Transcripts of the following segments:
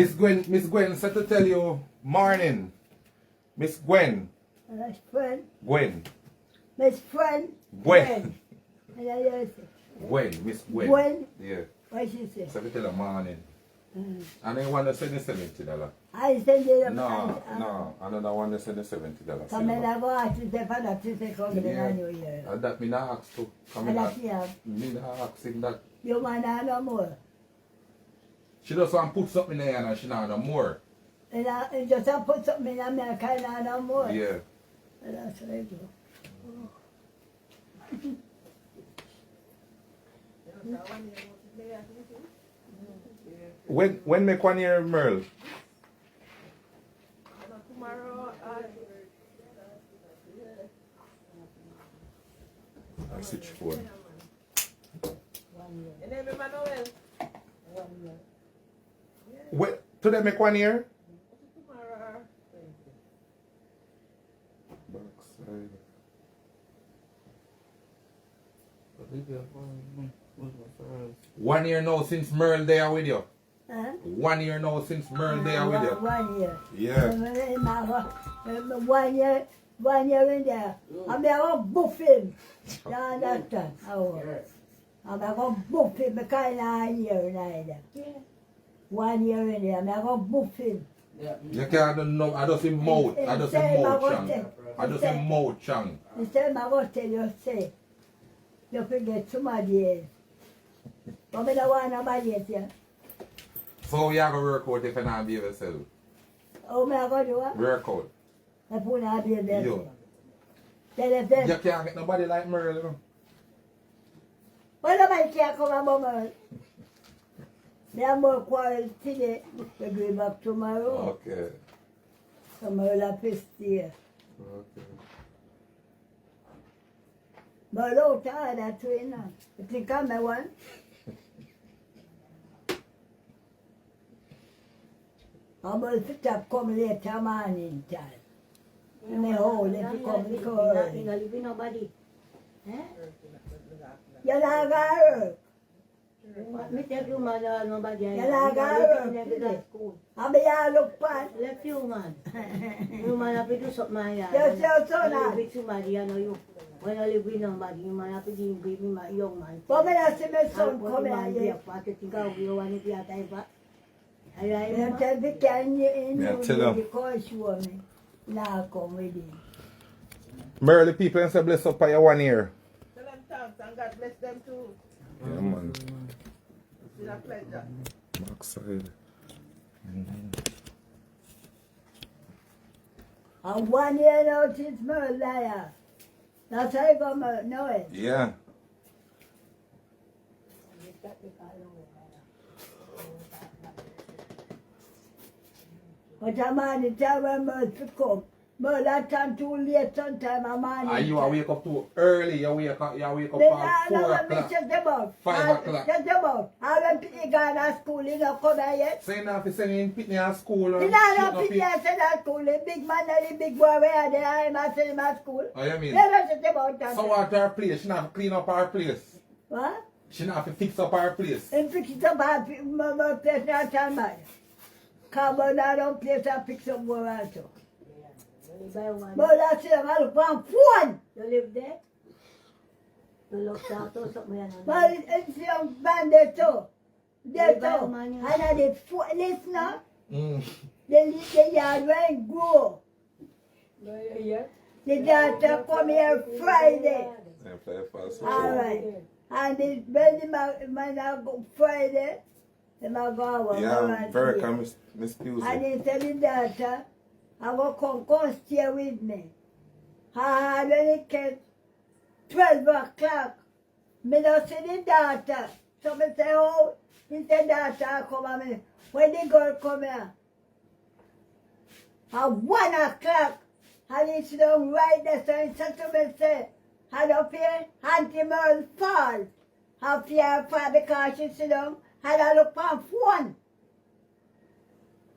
Miss Gwen said to tell you, morning. Miss Gwen. Miss Gwen. Gwen. Miss Gwen. Gwen. Gwen, Miss Gwen. Gwen. Yeah. What she say? So to tell her morning. And I want to send you $70. I send you the No, another one to send you $70. Come and I go out to the father to take over the New Year. And that me not ask to. Come And in. that you have. Me not ask him that. You want no more. She just want to put something in there and she not no more. And I just put something in America and no more. Yeah. And that's what I do. When make 1 year, Merle? Tomorrow, I switch phone. and then Manuel. Wait, today make 1 year? Tomorrow. Backside. 1 year now since Merle there with you. Huh? 1 year now since Merle there with you. 1 year. Yeah. 1 year in there. I'm going to boof him. You understand? I'm going to boof him because I'm a year neither. 1 year in there. I'm going to boof him. You can't know. I just him mouth. I just him mouth chang. I just him mouth chang. Instead, I'm going to tell you, say, you forget somebody else. But I don't want nobody else here. So you have to work out if you not be yourself. Oh, I'm going to do what? Work out. I put not be there. You. Tell them, You can't get nobody like Merle. You know? well, nobody can't come and bummer. They have more quarrel today. We're going back tomorrow. Okay. Tomorrow la fest here. Okay. But low tired that way now. You think I'm the one? I'm going to come later morning time. And they hold if you come because You don't live with nobody. you're not going to work. Me take you man, nobody. You're not going to work. I'll be all look bad. Left you man. You man have to do something my yard. Just your son You live now. with somebody, I know you. When I live with nobody, you man have to give me my young man. But when I see my son I'll come man be here, a part to think of you want to be a type of. I tell the can you in Yeah, tell them. because you want me. Now come with him. Merle, the people say bless up for your 1 year. Tell them thanks and God bless them too. Yeah, man. It's been a pleasure. Backside. And 1 year now since my liar. That's how you go know it. Yeah. But a man is tell when Merle to come. Merle that time too late sometime a man. And you wake up too early. You wake up Then at 4 I know what me o'clock. shut them out. 5 o'clock. Shut them out. I went to go to school, you know, come here yet. So you not have to send him Pitney at school. You know, I don't think I said at school. The big man and the big boy where they are, I send him at school. Oh, you mean? They don't shut them out. that So time. what her place? She not have to clean up her place. What? She not have to fix up her place. And fix it up, my place not time by. Come on, I don't place and fix up more also. But that's it, I look on phone. You live there? You look out or something. But it's young bandit too. They They buy too. money. And I did listen now. Mm. The yard went grow. The doctor come here Friday. All right. And the when I go Friday, then I go over. Yeah, very And Miss he Pusey. tell the doctor, I will come stay with me. And when it came 12 o'clock, me don't see the doctor. So me say, oh, he said, doctor, come on me. When the girl come here, at 1 o'clock, and he sit down right there, so he said to me, say, I don't fear Auntie Merle fall. I fear her because she sit down, and I look on phone.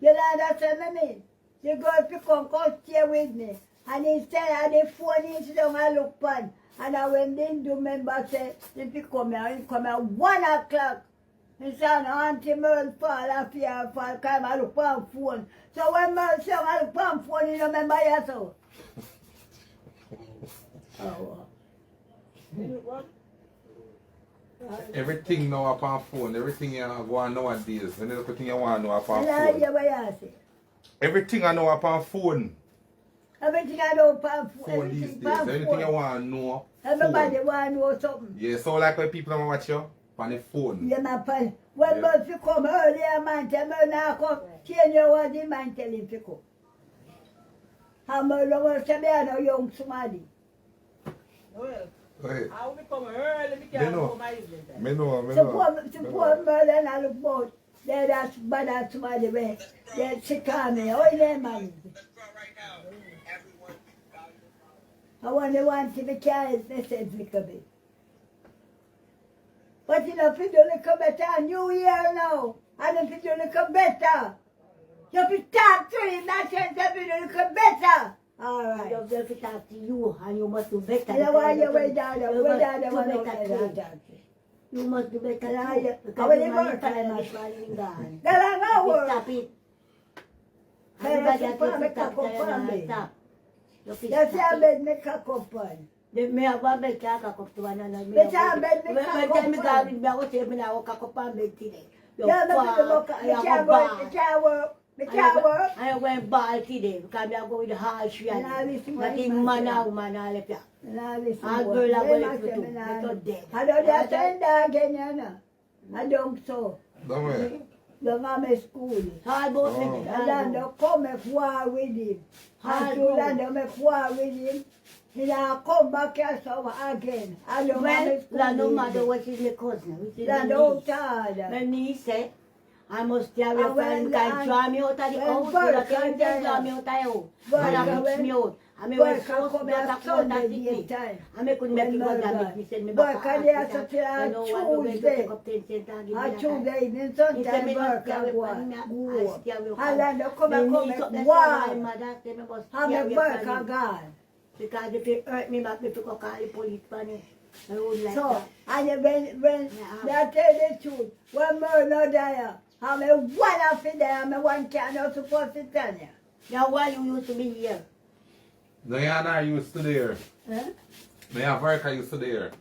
You know understand what I mean? The girl to come stay with me. And instead of the phone, he sit down and look on. And I when they do remember say, if you come here at 1 o'clock, My son, Auntie Merle fall off here, fall, come I look on phone. So when Merle say I look on phone, you remember yourself? Oh, Everything now upon phone, everything you go on nowadays. Any little thing you want to know upon and I phone. hear what you say. Everything I know upon phone. Everything I know upon phone, Phone these everything days. upon Anything you phone. want to know. Everybody Phone. want to know something. Yeah, so like when people don't watch you on the phone. Yeah, my friend. When Yeah. Merle you come earlier, man, tell Merle now come, change your word, the man tell him to come. How Merle wants to be a young somebody. Noel, Hey, I will come early, we Me can't know. go my evening time. me know. Support Merle and I look both. That's bad as somebody where she call me. Oh, yeah, man. I want to be carried message little bit. But you know, people look better. New Year now. And if people look better. You have to talk to him. That sense that people look better. All I right. love to talk to you and you must do better. You know why you way down there? You Way must down there. do One better over too. there. You must do better Yeah, too. yeah. Because I will you never man try time much. is running gone. That I know. Stop it. Hey, Everybody that's has the to make stop. a cup Tell of them me. stop. You fi That's stop how it. bed make a cup on. Me have one bed can cock up to one another. But I bed make a When cup time me on. go with me, I go say me now cock up on bed today. You Yeah, but fuck, people look. I They go can't work. They ball. can't work. They can't work. I went ball today because I go with the harsh And I reality. listen what Not his in man man say. or woman all of ya. And I listen All what girl are them going a to say, do. me nah They know. are dead. I don't just turn that again, you know. I don't so. Don't worry. The mama school. All about Oh. me. And Lando come make war with him. Hard And to work. Lando make war with him. He now come back here so again. I don't Well, mama school. la no matter what is my cousin, which is my Lando niece. tired. My niece said, I must tell And you, when you can the- draw me out of the when house. You work can and then- draw me out of the house. Work And I and mix when- me out. I mean, Boy, when can so come just here a quote Sunday that sick me. daytime. I mean, couldn't make When it go murder. damage me, send me Boy, back to can they have hospital. something on I know what to do, Tuesday? take up 10 cents and give me On that Tuesday evening, He said, sometime me work must and stay go away on. from me. Go. I stay away from And then they come me. and Me come niece up and there, wow. my mother said, me must How stay me away work from and him. gone. Because if it hurt me back, me to go call the police for me. I wouldn't like So, that. and then when Yeah. they tell the truth, when murder there, how me one of it there, me one can not supposed to tell you. Now, why you used to be here? No, you and I used to there. Eh? No, you and Verka used to there.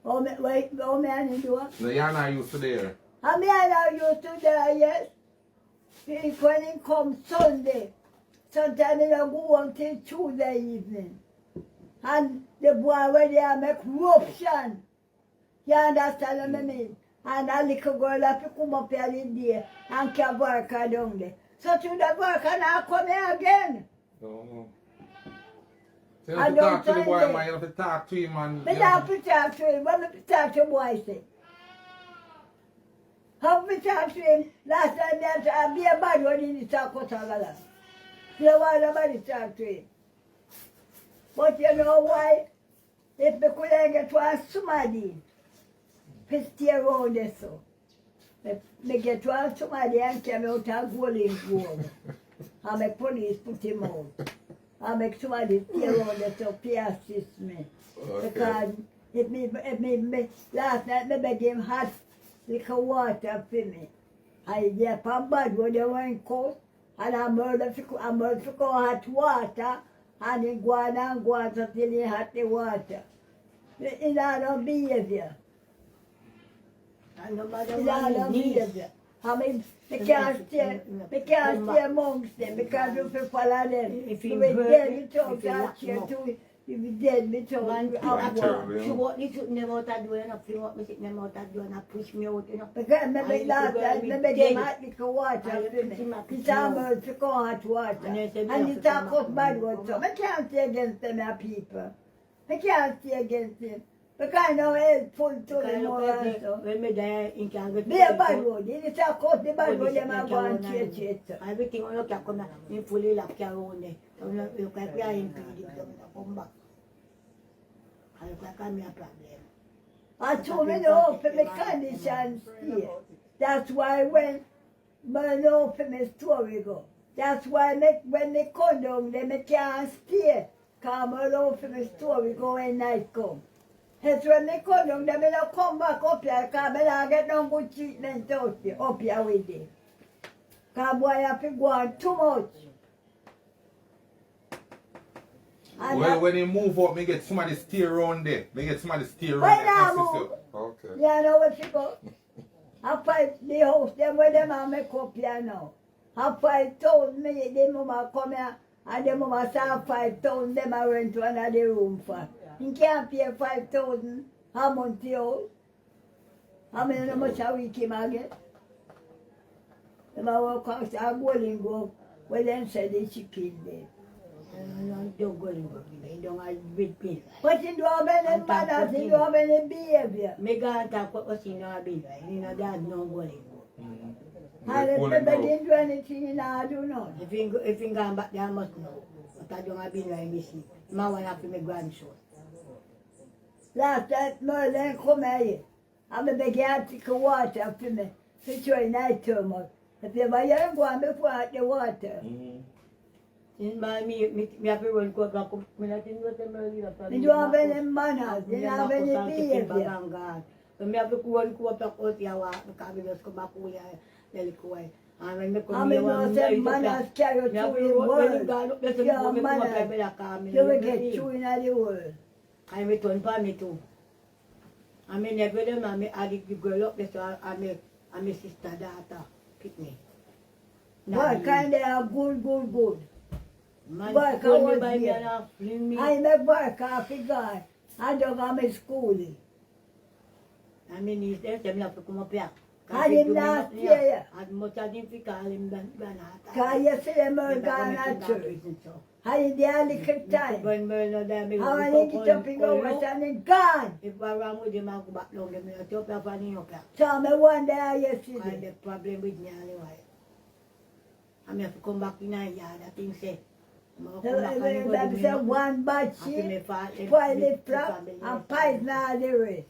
Oh, me, wait, oh, me and you do it. No, you and I used to there. And me and I used to there, yes. When it come Sunday, sometimes I don't go until Tuesday evening. And the boy when they make corruption. You understand what I mean? And a little girl have to come up here in there and can work her down there. So to the worker now come here again. No. So you I have to don't talk to the boy, find it. man. You have to talk to him, man. Me You not have to- to talk to him. What me talk to the boy say? How me talk to him? Last time I be a bad one in the talk with Sagala. You know why nobody talk to him? But you know why? If me could get one somebody, to stay around there so. If me get one somebody and come out and go in gold. And make police put him out. And make somebody stay around there so to assist me. Okay. Because if me last night me beg him hot liquor water for me. I get a bad when they went cold and I murder for hot water and he go on and go on till he hot the water. It's not no behavior. And no matter It's not what no he needs. behavior. I mean, we can't stay amongst them because if we follow them, If if he we hurt dead, me, we talk if he that lock him shit up. too. If we dead, we talk. Man, we I have terrible, one. yeah. she want me to them out that door and she want me to them out that door and push me out, you know. Because And maybe the last girl time, be maybe dead. they might lick water And for you me. put him up, It's put him almost to go hot water. And they say, And "Me you have to talk come of up bad and words. come So up." I can't say against them, our people. I can't say against him. Because I know helpful to Because them look more at me, also. when me there in Calgary, Be a bad word. You need to cut the bad word, them are going to church it. everything when you can come in fully lock your own there. So you can be impeded them to come back. And you can come here problem. I told me to open my conditions here. That's why when I open my story go. That's why when they come down, they can't stay. Because I open my story go when night come. It's when they come down, they may not come back up here, because they don't get no good treatment out here, up here with them. Because boy have to go on too much. And Well, when you move up, me get somebody stay around there. Me get somebody stay around Why there. not assist move? you. Okay. you know what you go? I fight the house, them where them a make up here now. I fight told me, the mama come here, and the mama say 5,000, them I rent to another room for. You can't pay 5,000 a month to you. How many how much a week him a get? Them a work out a golden go, where them say the chicken there. Don't go in, you don't have big pain. But you don't have any manners, you don't have any behavior. Me go and talk what you know a bit, right? You know that no go in. And if they didn't do anything, you know, do nothing. If you go back there, I must know. But I don't have been right this week. My one have to make grandson. Last night, Merlin come here. I'm a big take water for me. Put you in night thermos. If you buy your one before I the water. In my me have to run go back. Me not in what them early. You don't have any manners, you don't have any behavior. So me have to go and go up out here because we just come back here. And when me come I mean, no say manners carry through the world. Your manners, you will get through in the world. I return for me too. I mean, never them, I the girl up there, so I'm a sister, daughter, pick me. Boy, kind of good. Man, Boy, call me come by on me here. and fling me. I make work off the guy. I don't go to school. I mean, he's there, so I have to come up here. I did not hear As much as him to call him, Because you see them all gone at church. I did the little time. When Merlin there, me How I need to jump in over and it's gone. if I run with him, I'll go back down, them will chop up and up here. So me one day I yesterday. the problem with me anyway. I have to come back in a yard, I think say. Them say one bad sheep, spoil the flap, and poison all the rest.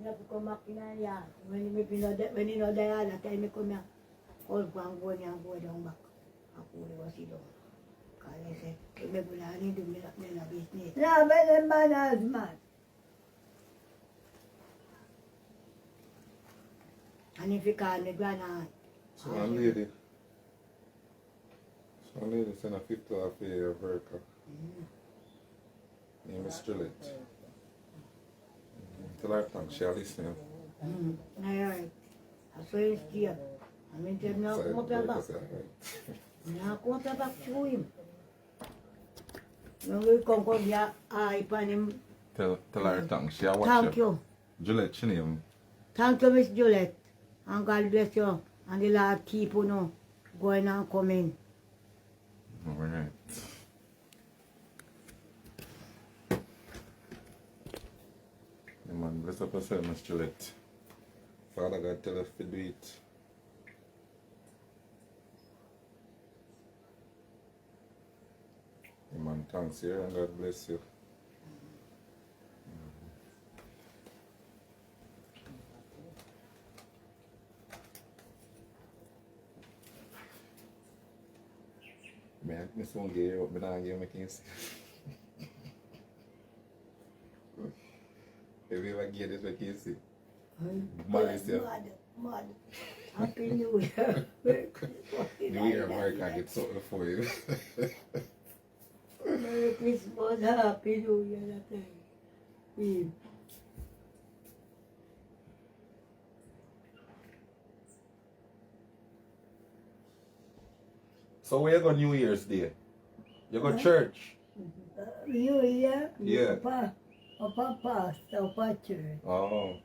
You have to come back in a yard. When you know there, that time you come here, all go and go and go down back. I could go sit down. Because I say, I need to do my business. Now many manners, man. And if you call me grandaunt, So a lady send a $50 for your worker. Name is Juliet. Tell her thanks, she'll listen. alright. I saw him here. I mean, tell me now come up your back. Now come up your back through him. When we come here, I pan him. Tell her thanks, she'll watch Thank you. Juliet, she name. Thank you, Miss Juliet. And God bless you. And the Lord keep you know, going and coming. Alright. Man, bless up yourself, Miss Juliet. Father God tell us to do it. Man, thanks here and God bless you. Man, this one gave you up, but I give me things. If you ever get this vacancy, Mad. Happy New Year. New Year Mark, I get something for you. Merry Christmas, Happy New Year. That time. So where you go New Year's Day? You go church? You here? Yeah. Upper pastor, upper church. Oh.